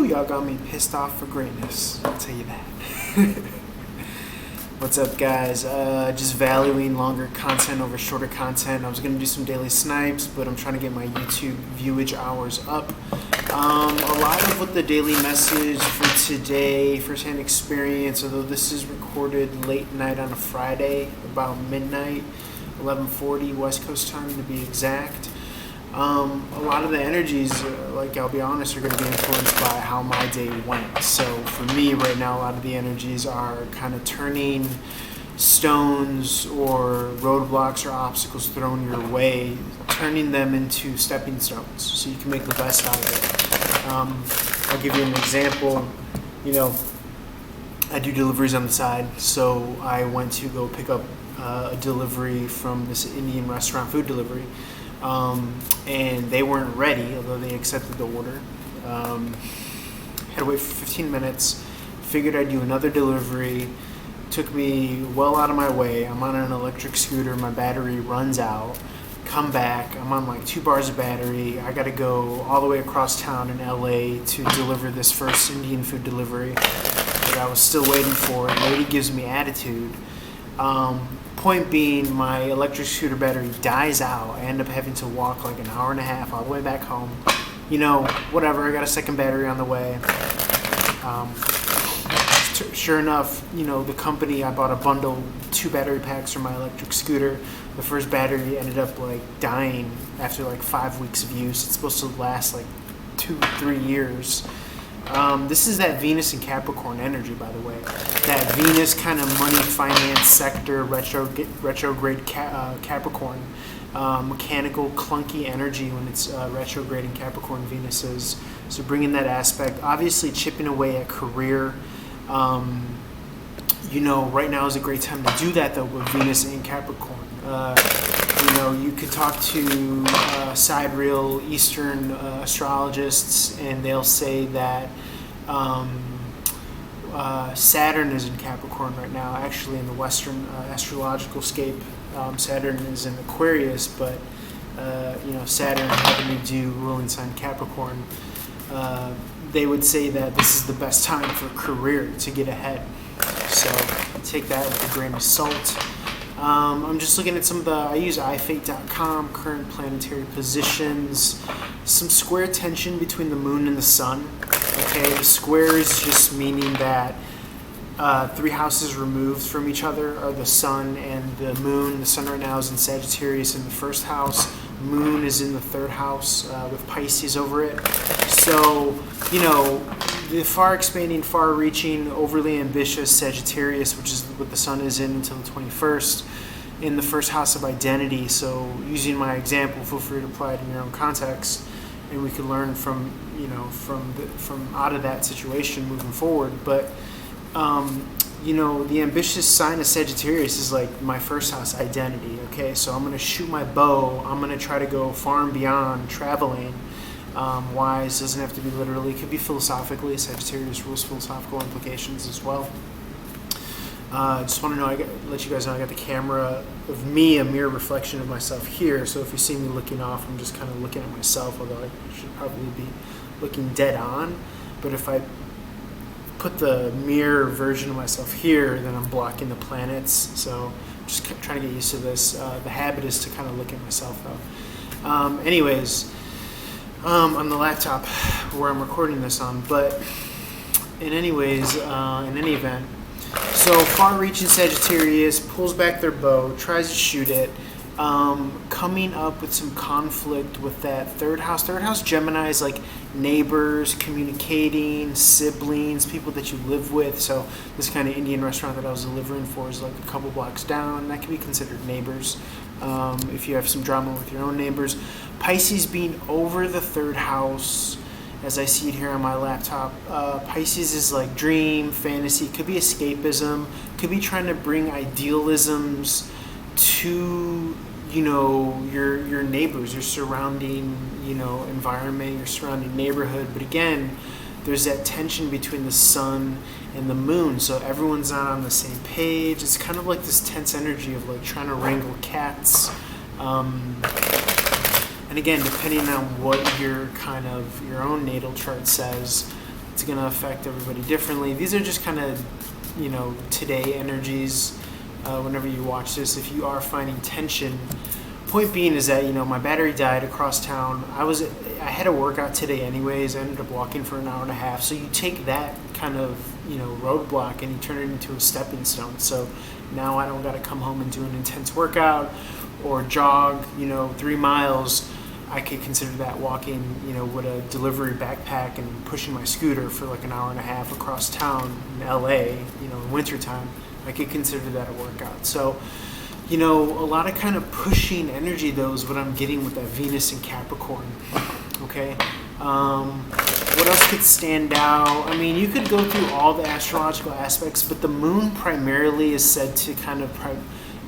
y'all got me pissed off for greatness. I'll tell you that. What's up, guys? Just valuing longer content over shorter content. I was going to do some daily snipes, but I'm trying to get my YouTube viewage hours up. A lot of what the daily message for today, firsthand experience, although this is recorded late night on a Friday, about midnight, 11:40 West Coast time to be exact. A lot of the energies, I'll be honest, are going to be influenced by how my day went. So for me right now, a lot of the energies are kind of turning stones or roadblocks or obstacles thrown your way, turning them into stepping stones so you can make the best out of it. I'll give you an example. I do deliveries on the side, so I went to go pick up a delivery from this Indian restaurant, food delivery. And they weren't ready, although they accepted the order. Had to wait for 15 minutes, figured I'd do another delivery. Took me well out of my way. I'm on an electric scooter, my battery runs out. Come back, I'm on 2 bars of battery. I gotta go all the way across town in LA to deliver this first Indian food delivery that I was still waiting for. The lady gives me attitude. Point being, my electric scooter battery dies out. I end up having to walk an hour and a half all the way back home. Whatever, I got a second battery on the way. Sure enough, the company, I bought a bundle, 2 battery packs for my electric scooter. The first battery ended up dying after 5 weeks of use. It's supposed to last 2-3 years. This is that Venus and Capricorn energy, by the way. That Venus kind of money, finance sector, retrograde Capricorn. Mechanical, clunky energy when it's retrograde in Capricorn Venus is. So bringing that aspect, obviously chipping away at career. Right now is a great time to do that, though, with Venus in Capricorn. You could talk to sidereal Eastern astrologists, and they'll say that Saturn is in Capricorn right now. Actually, in the Western astrological scape, Saturn is in Aquarius, but Saturn having to do ruling sign Capricorn. They would say that this is the best time for career to get ahead. So take that with a grain of salt. I'm just looking at I use ifate.com, current planetary positions, some square tension between the moon and the sun. Okay, the square is just meaning that 3 houses removed from each other are the sun and the moon. The sun right now is in Sagittarius in the 1st house. Moon is in the 3rd house with Pisces over it. So, the far-expanding, far-reaching, overly ambitious Sagittarius, which is what the sun is in until the 21st, in the 1st house of identity. So, using my example, feel free to apply it in your own context, and we can learn from out of that situation moving forward. But the ambitious sign of Sagittarius is my 1st house identity. Okay, so I'm gonna shoot my bow. I'm gonna try to go far and beyond, traveling. Wise doesn't have to be literally, it could be philosophically. Sagittarius rules philosophical implications as well. Just want to let you guys know I got the camera of me, a mirror reflection of myself here. So if you see me looking off, I'm just kind of looking at myself, although I should probably be looking dead on. But if I put the mirror version of myself here, then I'm blocking the planets. So I'm just trying to get used to this. The habit is to kind of look at myself though. On the laptop where I'm recording this on, but in any event, so far-reaching Sagittarius pulls back their bow, tries to shoot it, coming up with some conflict with that 3rd house. 3rd house Gemini is neighbors, communicating, siblings, people that you live with. So this kind of Indian restaurant that I was delivering for is a couple blocks down. That can be considered neighbors. If you have some drama with your own neighbors. Pisces being over the 3rd house, as I see it here on my laptop. Pisces is dream, fantasy, could be escapism, could be trying to bring idealisms to your neighbors, your surrounding environment, your surrounding neighborhood. But again, there's that tension between the sun and the moon, so everyone's not on the same page. It's kind of this tense energy of trying to wrangle cats. And again, depending on what your own natal chart says, It's going to affect everybody differently. These are just kind of, today energies. Whenever you watch this, if you are finding tension, point being is that, my battery died across town. I had a workout today anyways. I ended up walking for an hour and a half. So you take that kind of, roadblock and you turn it into a stepping stone. So now I don't got to come home and do an intense workout or jog, 3 miles. I could consider that walking, with a delivery backpack and pushing my scooter for like an hour and a half across town in LA, in wintertime. I could consider that a workout. So, a lot of kind of pushing energy, though, is what I'm getting with that Venus in Capricorn. Okay? What else could stand out? I mean, you could go through all the astrological aspects, but the moon primarily is said to kind of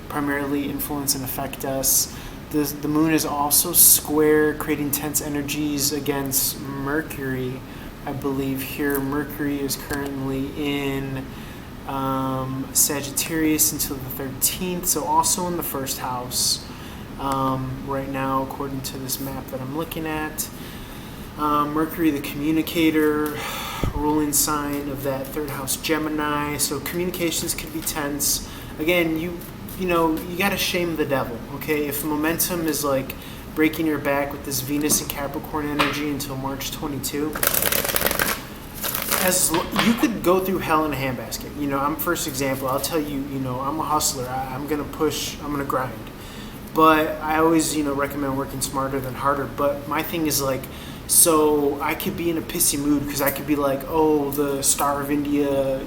primarily influence and affect us. The moon is also square, creating tense energies against Mercury. I believe here Mercury is currently in Sagittarius until the 13th, so also in the first house right now, according to this map that I'm looking at. Mercury, the communicator, ruling sign of that third house, Gemini, so communications could be tense. Again, you got to shame the devil, okay? If momentum is like breaking your back with this Venus and Capricorn energy until March 22, you could go through hell in a handbasket. I'm first example. I'll tell you, I'm a hustler. I'm going to push. I'm going to grind. But I always, recommend working smarter than harder. But my thing is like, so I could be in a pissy mood because I could be like, oh, the Star of India,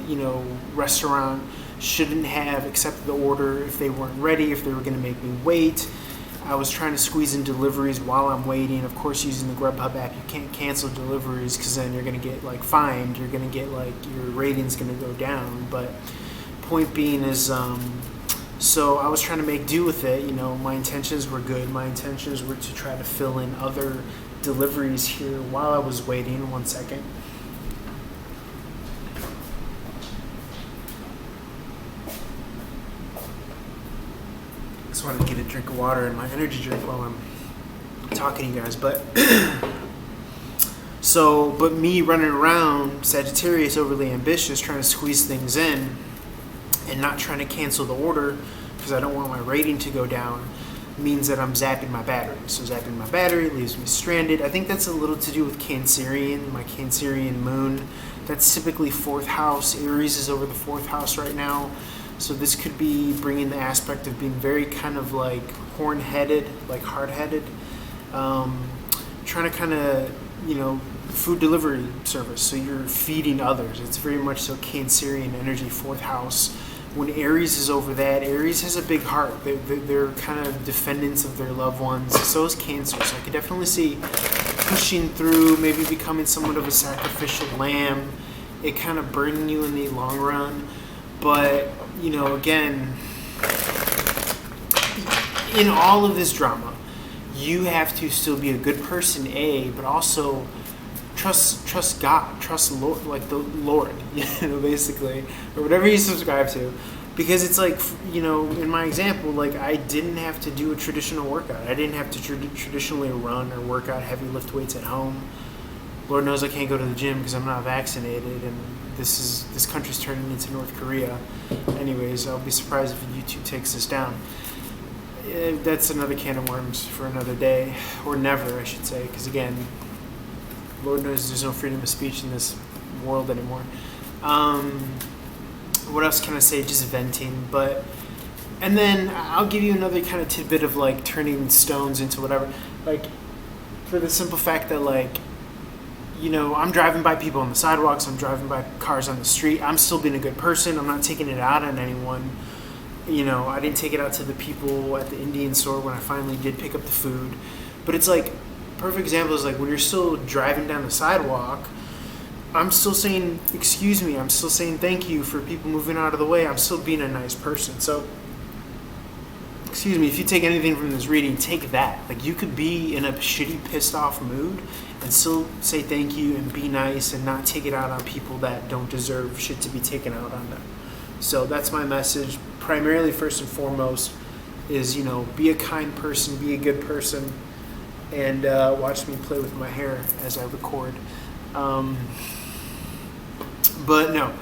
restaurant shouldn't have accepted the order if they weren't ready, if they were going to make me wait. I was trying to squeeze in deliveries while I'm waiting. Of course, using the Grubhub app, you can't cancel deliveries because then you're going to get fined. You're going to get your rating's going to go down. But point being is, so I was trying to make do with it. My intentions were good. My intentions were to try to fill in other deliveries here while I was waiting. 1 second. Just wanted to get a drink of water and my energy drink while I'm talking to you guys. But but me running around Sagittarius, overly ambitious, trying to squeeze things in and not trying to cancel the order because I don't want my rating to go down, means that I'm zapping my battery. So zapping my battery leaves me stranded. I think that's a little to do with Cancerian, my Cancerian moon. That's typically 4th house. Aries is over the 4th house right now. So this could be bringing the aspect of being very kind of like horn-headed, like hard-headed, trying to kind of, food delivery service. So you're feeding others. It's very much so Cancerian energy, 4th house. When Aries is over that, Aries has a big heart. They're kind of defendants of their loved ones. So is Cancer. So I could definitely see pushing through, maybe becoming somewhat of a sacrificial lamb. It kind of burning you in the long run. But, again, in all of this drama, you have to still be a good person, but also trust God, trust Lord, like the Lord, basically, or whatever you subscribe to. Because it's like, in my example, like I didn't have to do a traditional workout. I didn't have to traditionally run or work out heavy lift weights at home. Lord knows I can't go to the gym because I'm not vaccinated, and this country's turning into North Korea. Anyways, I'll be surprised if YouTube takes this down. That's another can of worms for another day, or never, I should say, because again, Lord knows there's no freedom of speech in this world anymore. What else can I say? Just venting, and then I'll give you another kind of tidbit of like turning stones into whatever, like for the simple fact that I'm driving by people on the sidewalks, I'm driving by cars on the street, I'm still being a good person, I'm not taking it out on anyone. I didn't take it out to the people at the Indian store when I finally did pick up the food. But it's like, perfect example is like when you're still driving down the sidewalk, I'm still saying, excuse me, I'm still saying thank you for people moving out of the way, I'm still being a nice person. So, excuse me, if you take anything from this reading, take that. Like you could be in a shitty, pissed off mood and still say thank you and be nice and not take it out on people that don't deserve shit to be taken out on them. So that's my message. Primarily, first and foremost, is, be a kind person, be a good person, and watch me play with my hair as I record. But no.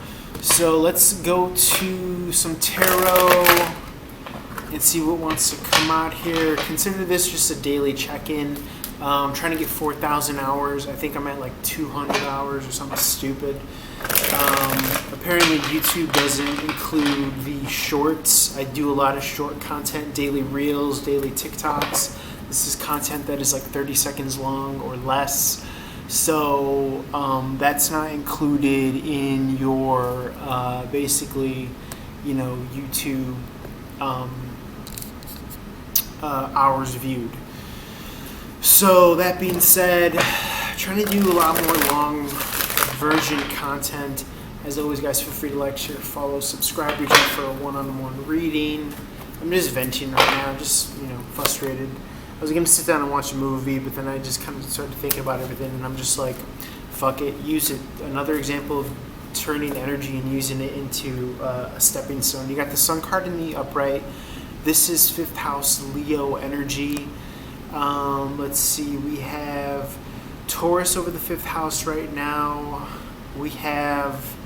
So let's go to some tarot and see what wants to come out here. Consider this just a daily check-in. Trying to get 4,000 hours. I think I'm at like 200 hours or something stupid. Apparently YouTube doesn't include the shorts. I do a lot of short content, daily reels, daily TikToks. This is content that is like 30 seconds long or less. So that's not included in your basically, YouTube hours viewed. So that being said, trying to do a lot more long version content. As always, guys, feel free to like, share, follow, subscribe, reach out for a one-on-one reading. I'm just venting right now, just frustrated. I was gonna sit down and watch a movie, but then I just kind of started thinking about everything, and I'm just like, fuck it, use it. Another example of turning energy and using it into a stepping stone. You got the Sun card in the upright. This is 5th house Leo energy. Let's see, we have Taurus over the 5th house right now. We have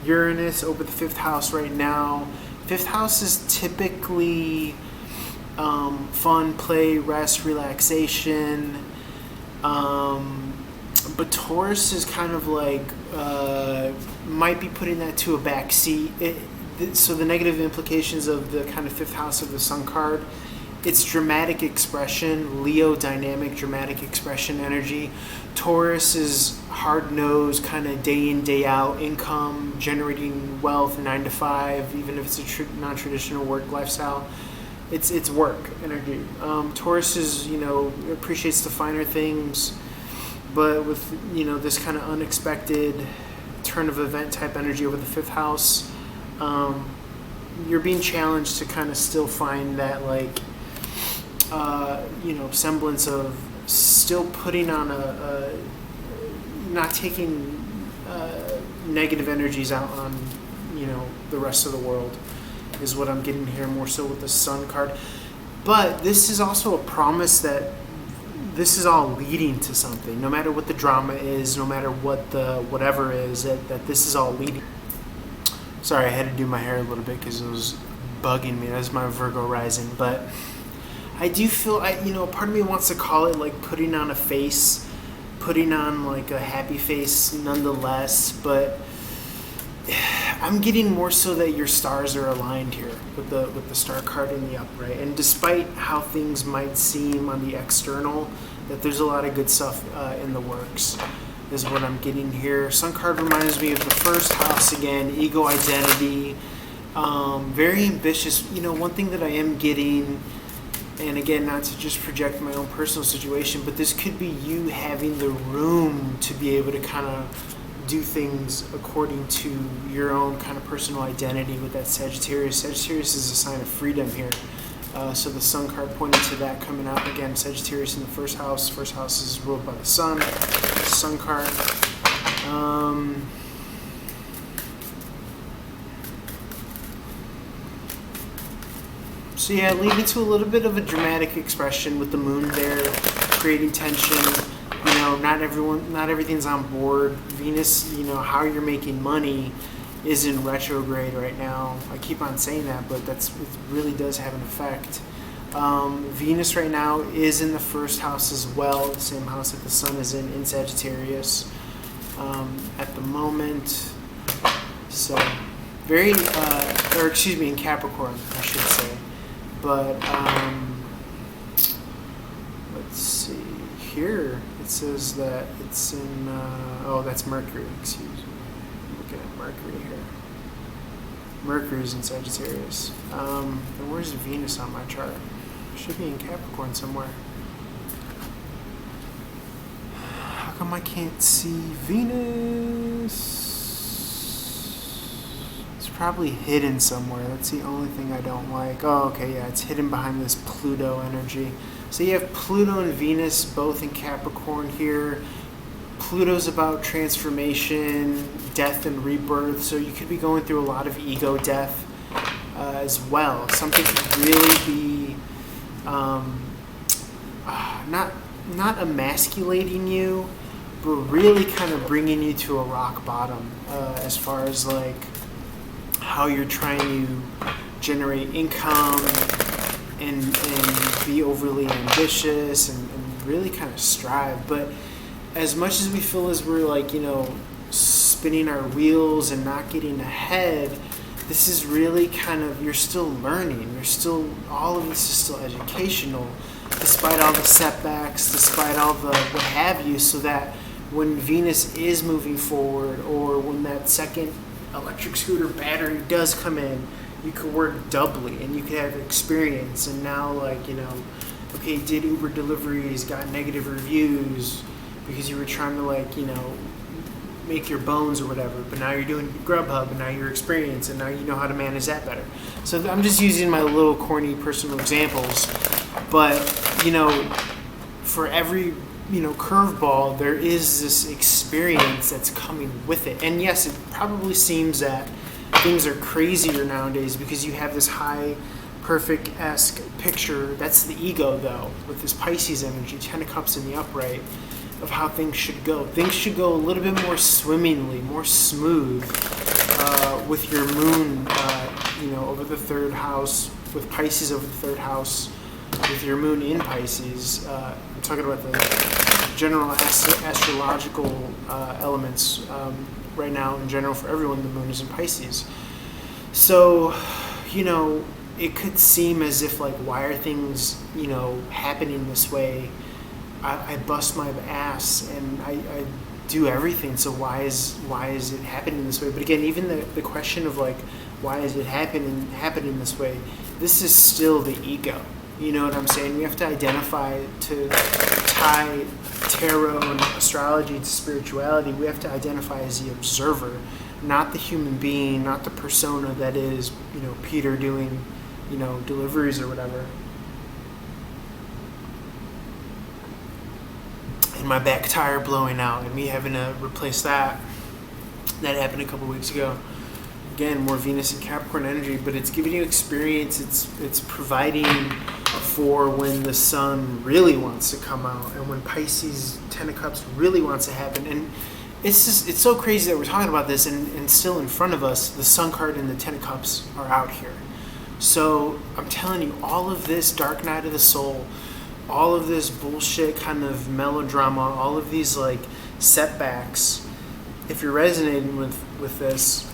Uranus over the 5th house right now. 5th house is typically fun, play, rest, relaxation. But Taurus is kind of like, might be putting that to a back seat. So the negative implications of the kind of 5th house of the Sun card, it's dramatic expression, Leo dynamic dramatic expression energy. Taurus is hard-nosed, kind of day in, day out, income, generating wealth, 9 to 5, even if it's a non-traditional work lifestyle. It's work energy. Taurus is, appreciates the finer things, but with, this kind of unexpected turn of event type energy over the 5th house, you're being challenged to kind of still find that, like, semblance of still putting on not taking negative energies out on, the rest of the world, is what I'm getting here, more so with the Sun card. But this is also a promise that this is all leading to something. No matter what the drama is, no matter what the whatever is, that this is all leading. Sorry, I had to do my hair a little bit because it was bugging me. That's my Virgo rising. But I do feel, part of me wants to call it like putting on a face, putting on like a happy face nonetheless. But I'm getting more so that your stars are aligned here with the Star card in the upright. And despite how things might seem on the external, that there's a lot of good stuff in the works, is what I'm getting here. Sun card reminds me of the 1st house again, ego, identity, very ambitious. One thing that I am getting, and again, not to just project my own personal situation, but this could be you having the room to be able to kind of do things according to your own kind of personal identity with that Sagittarius. Sagittarius is a sign of freedom here. So the Sun card pointing to that coming out. Again, Sagittarius in the 1st house. 1st house is ruled by the Sun. Sun card. So yeah, leading to a little bit of a dramatic expression with the moon there, creating tension. Not everything's on board. Venus, how you're making money is in retrograde right now. I keep on saying that, but it really does have an effect. Venus right now is in the 1st house as well, the same house that the Sun is in Sagittarius at the moment. So very, in Capricorn, I should say. But let's see here. It says that it's in, that's Mercury, excuse me. I'm looking at Mercury here. Mercury's in Sagittarius. And where's Venus on my chart? It should be in Capricorn somewhere. How come I can't see Venus? It's probably hidden somewhere. That's the only thing I don't like. Oh, okay, yeah, it's hidden behind this Pluto energy. So you have Pluto and Venus both in Capricorn here. Pluto's about transformation, death, and rebirth. So you could be going through a lot of ego death as well. Something could really be not emasculating you, but really kind of bringing you to a rock bottom as far as like how you're trying to generate income and be overly ambitious and really kind of strive. But as much as we feel as we're like, spinning our wheels and not getting ahead, this is really kind of, you're still learning. All of this is still educational, despite all the setbacks, despite all the what have you, so that when Venus is moving forward, or when that second electric scooter battery does come in, you could work doubly and you could have experience. And now, okay, did Uber deliveries, got negative reviews because you were trying to make your bones or whatever, but now you're doing Grubhub and now you're experienced and now you know how to manage that better. So I'm just using my little corny personal examples, but for every curveball, there is this experience that's coming with it. And yes, it probably seems that things are crazier nowadays because you have this high perfect-esque picture. That's the ego, though, with this Pisces energy, 10 of Cups in the upright, of how things should go. Things should go a little bit more swimmingly, more smooth, with your moon, over the third house, with Pisces over the third house, with your moon in Pisces. I'm talking about the general astrological elements right now. In general, for everyone, the moon is in Pisces. So, it could seem as if why are things, happening this way? I bust my ass and I do everything. So why is it happening this way? But again, even the question of why is it happening this way? This is still the ego. You know what I'm saying? We have to identify, to tie tarot and astrology to spirituality. We have to identify as the observer, not the human being, not the persona that is, Peter doing, deliveries or whatever. And my back tire blowing out and me having to replace that. That happened a couple weeks ago. Again, more Venus and Capricorn energy, but it's giving you experience. It's providing for when the sun really wants to come out and when Pisces 10 of Cups really wants to happen. And it's so crazy that we're talking about this and still in front of us, the sun card and the 10 of Cups are out here. So I'm telling you, all of this dark night of the soul, all of this bullshit kind of melodrama, all of these setbacks, if you're resonating with this,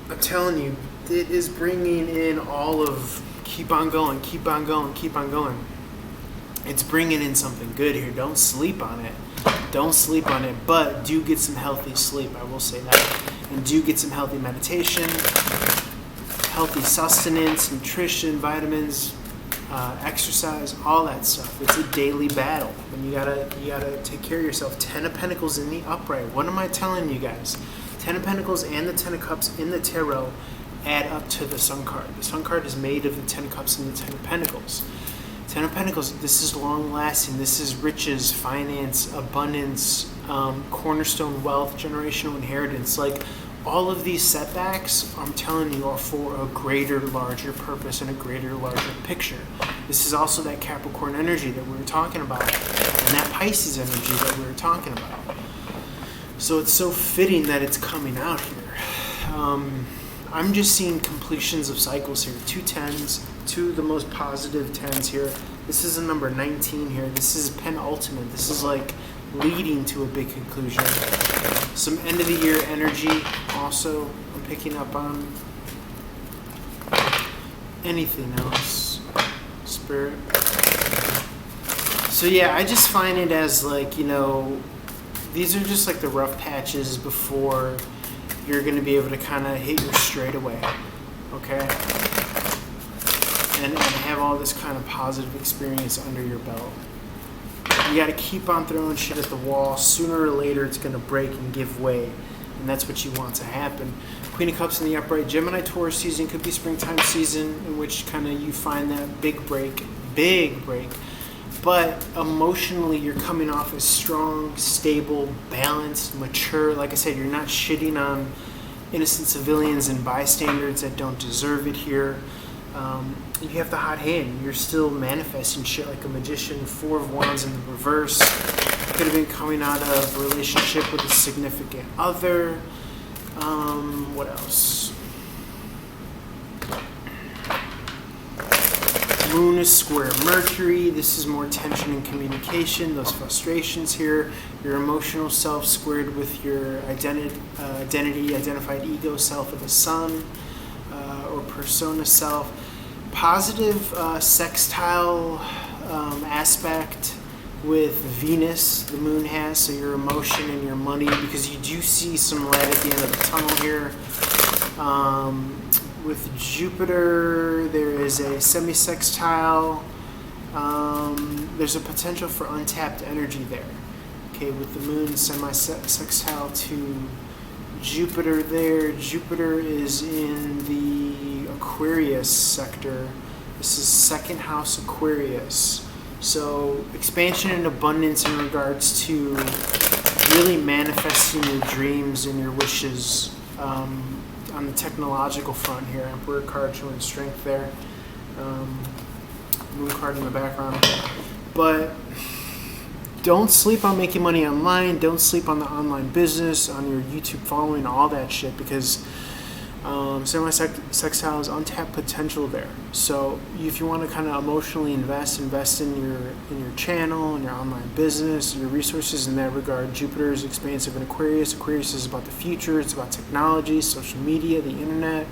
I'm telling you, it is bringing in all of keep on going, keep on going, keep on going. It's bringing in something good here. Don't sleep on it. Don't sleep on it, but do get some healthy sleep, I will say that. And do get some healthy meditation, healthy sustenance, nutrition, vitamins, exercise, all that stuff. It's a daily battle, and you gotta take care of yourself. 10 of Pentacles in the upright. What am I telling you guys? 10 of Pentacles and the 10 of Cups in the tarot add up to the Sun card. The Sun card is made of the 10 of Cups and the 10 of Pentacles. 10 of Pentacles, this is long lasting. This is riches, finance, abundance, cornerstone wealth, generational inheritance. All of these setbacks, I'm telling you, are for a greater, larger purpose and a greater, larger picture. This is also that Capricorn energy that we were talking about and that Pisces energy that we were talking about. So it's so fitting that it's coming out here. I'm just seeing completions of cycles here. 2 10s, 2 of the most positive 10s here. This is a number 19 here. This is penultimate. This is leading to a big conclusion. Some end of the year energy also I'm picking up on. Anything else? Spirit. So yeah, I just find it as these are just the rough patches before you're going to be able to kind of hit your straightaway, okay? And have all this kind of positive experience under your belt. You got to keep on throwing shit at the wall. Sooner or later, it's going to break and give way, and that's what you want to happen. Queen of Cups in the upright. Gemini, Taurus season could be springtime season, in which kind of you find that big break. But emotionally, you're coming off as strong, stable, balanced, mature. Like I said, you're not shitting on innocent civilians and bystanders that don't deserve it here. You have the hot hand. You're still manifesting shit like a magician. 4 of Wands in the reverse. could have been coming out of a relationship with a significant other. What else? Moon is square Mercury. This is more tension and communication, those frustrations here. Your emotional self squared with your identified ego self of the sun, or persona self. Positive sextile aspect with Venus, the moon has, so your emotion and your money, because you do see some light at the end of the tunnel here. With Jupiter, there is a semi-sextile. There's a potential for untapped energy there. Okay, with the moon semi-sextile to Jupiter there. Jupiter is in the Aquarius sector. This is second house Aquarius. So expansion and abundance in regards to really manifesting your dreams and your wishes. On the technological front here, Emperor card showing strength there. Moon card in the background. But don't sleep on making money online. Don't sleep on the online business, on your YouTube following, all that shit, because semi-sextile is untapped potential there. So if you want to kind of emotionally invest in your channel and your online business, your resources in that regard, Jupiter is expansive in Aquarius. Aquarius is about the future. It's about technology, social media, the internet,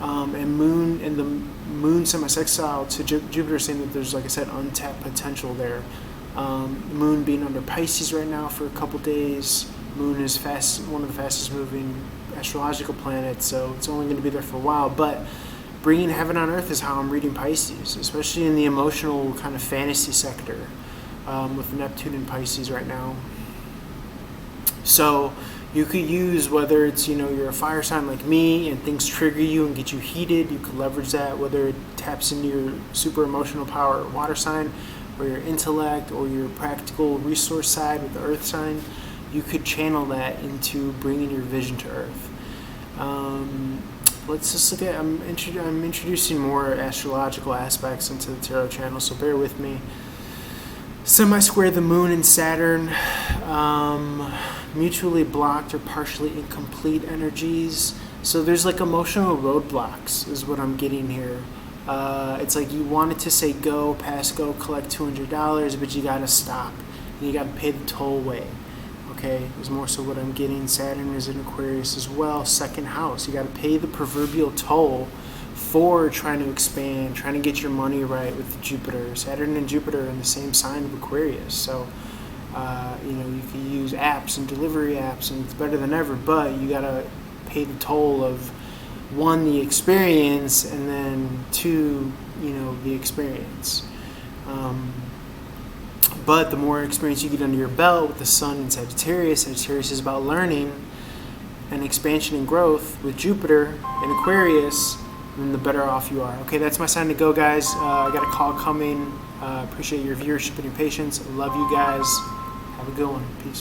and the moon semi-sextile to Jupiter, saying that there's, like I said, untapped potential there. Moon being under Pisces right now for a couple days. Moon is one of the fastest moving astrological planets, so it's only going to be there for a while. But bringing heaven on earth is how I'm reading Pisces, especially in the emotional kind of fantasy sector, with Neptune in Pisces right now. So you could use, whether it's, you're a fire sign like me and things trigger you and get you heated, you could leverage that, whether it taps into your super emotional power, water sign, or your intellect, or your practical resource side with the earth sign. You could channel that into bringing your vision to earth. Let's just look at, I'm introducing more astrological aspects into the tarot channel, so bear with me. Semi-square the moon and Saturn, mutually blocked or partially incomplete energies. So there's like emotional roadblocks is what I'm getting here. It's like you wanted to say go, pass go, collect $200, but you gotta stop and you gotta pay the tollway. Okay, is more so what I'm getting. Saturn is in Aquarius as well, second house. You got to pay the proverbial toll for trying to expand, trying to get your money right with Jupiter. Saturn and Jupiter are in the same sign of Aquarius. So, you can use apps and delivery apps, and it's better than ever, but you got to pay the toll of, one, the experience, and then two, the experience. But the more experience you get under your belt with the sun in Sagittarius is about learning and expansion and growth with Jupiter in Aquarius, then the better off you are. Okay, that's my sign to go, guys. I got a call coming. Appreciate your viewership and your patience. Love you guys. Have a good one. Peace.